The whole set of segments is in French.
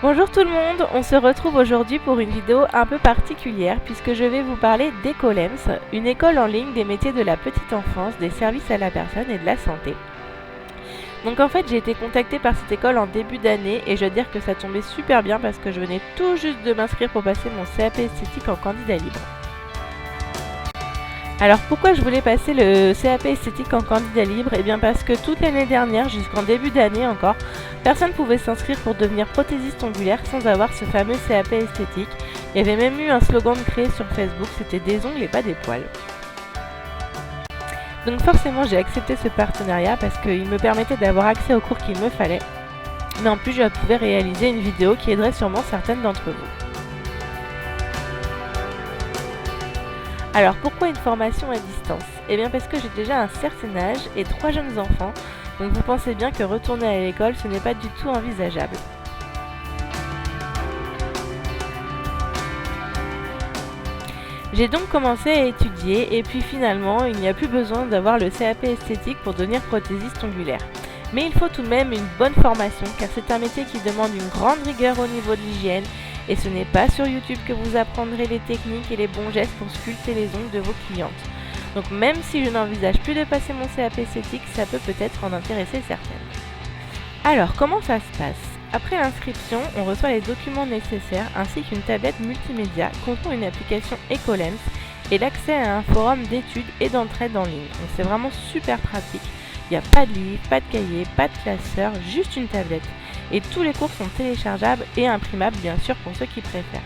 Bonjour tout le monde, on se retrouve aujourd'hui pour une vidéo un peu particulière puisque je vais vous parler d'Ecolems, une école en ligne des métiers de la petite enfance, des services à la personne et de la santé. Donc en fait j'ai été contactée par cette école en début d'année et je dois dire que ça tombait super bien parce que je venais tout juste de m'inscrire pour passer mon CAP esthétique en candidat libre. Alors pourquoi je voulais passer le CAP esthétique en candidat libre? Eh bien parce que toute l'année dernière, jusqu'en début d'année encore, personne ne pouvait s'inscrire pour devenir prothésiste ongulaire sans avoir ce fameux CAP esthétique. Il y avait même eu un slogan créé sur Facebook, c'était des ongles et pas des poils. Donc forcément j'ai accepté ce partenariat parce qu'il me permettait d'avoir accès aux cours qu'il me fallait. Mais en plus je pouvais réaliser une vidéo qui aiderait sûrement certaines d'entre vous. Alors pourquoi une formation à distance? Eh bien parce que j'ai déjà un certain âge et 3 jeunes enfants, donc vous pensez bien que retourner à l'école ce n'est pas du tout envisageable. J'ai donc commencé à étudier et puis finalement il n'y a plus besoin d'avoir le CAP esthétique pour devenir prothésiste ongulaire. Mais il faut tout de même une bonne formation car c'est un métier qui demande une grande rigueur au niveau de l'hygiène. Et ce n'est pas sur YouTube que vous apprendrez les techniques et les bons gestes pour sculpter les ongles de vos clientes. Donc même si je n'envisage plus de passer mon CAP esthétique, ça peut peut-être en intéresser certaines. Alors comment ça se passe? Après l'inscription, on reçoit les documents nécessaires ainsi qu'une tablette multimédia contenant une application Ecolems et l'accès à un forum d'études et d'entraide en ligne. Donc c'est vraiment super pratique. Il n'y a pas de livre, pas de cahier, pas de classeur, juste une tablette. Et tous les cours sont téléchargeables et imprimables bien sûr pour ceux qui préfèrent.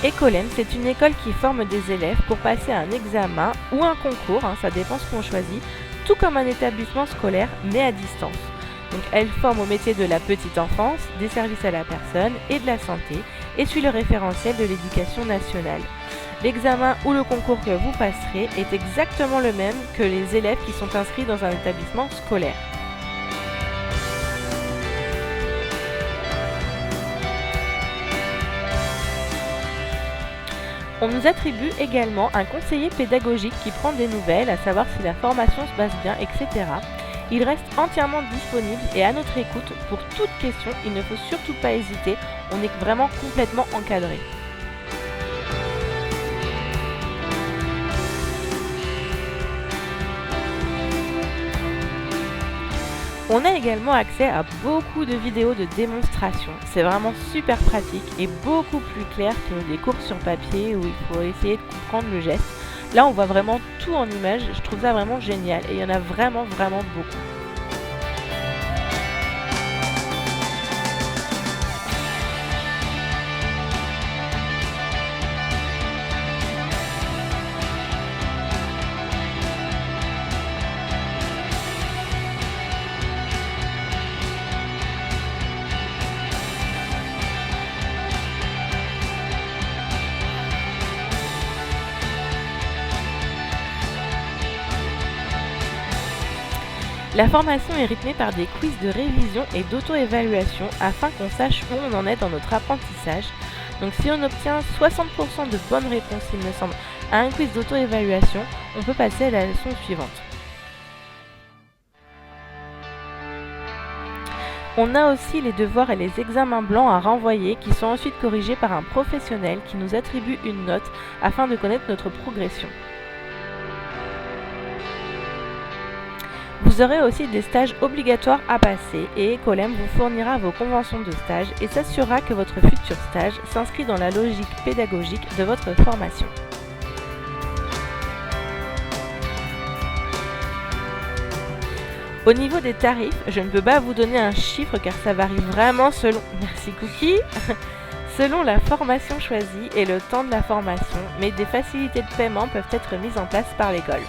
Ecolems, c'est une école qui forme des élèves pour passer un examen ou un concours, ça dépend ce qu'on choisit, tout comme un établissement scolaire mais à distance. Donc elle forme au métier de la petite enfance, des services à la personne et de la santé et suit le référentiel de l'éducation nationale. L'examen ou le concours que vous passerez est exactement le même que les élèves qui sont inscrits dans un établissement scolaire. On nous attribue également un conseiller pédagogique qui prend des nouvelles, à savoir si la formation se passe bien, etc. Il reste entièrement disponible et à notre écoute pour toute question, il ne faut surtout pas hésiter, on est vraiment complètement encadré. On a également accès à beaucoup de vidéos de démonstration, c'est vraiment super pratique et beaucoup plus clair que des cours sur papier où il faut essayer de comprendre le geste. Là on voit vraiment tout en images, je trouve ça vraiment génial et il y en a vraiment beaucoup. La formation est rythmée par des quiz de révision et d'auto-évaluation afin qu'on sache où on en est dans notre apprentissage. Donc si on obtient 60% de bonnes réponses, il me semble, à un quiz d'auto-évaluation, on peut passer à la leçon suivante. On a aussi les devoirs et les examens blancs à renvoyer qui sont ensuite corrigés par un professionnel qui nous attribue une note afin de connaître notre progression. Vous aurez aussi des stages obligatoires à passer et Ecolems vous fournira vos conventions de stage et s'assurera que votre futur stage s'inscrit dans la logique pédagogique de votre formation. Au niveau des tarifs, je ne peux pas vous donner un chiffre car ça varie vraiment selon... Merci Cookie selon la formation choisie et le temps de la formation, mais des facilités de paiement peuvent être mises en place par l'école.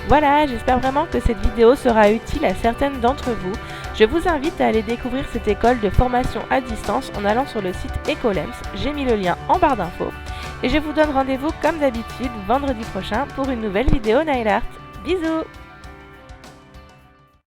Voilà, j'espère vraiment que cette vidéo sera utile à certaines d'entre vous. Je vous invite à aller découvrir cette école de formation à distance en allant sur le site Ecolems, j'ai mis le lien en barre d'infos. Et je vous donne rendez-vous comme d'habitude vendredi prochain pour une nouvelle vidéo Nail Art. Bisous!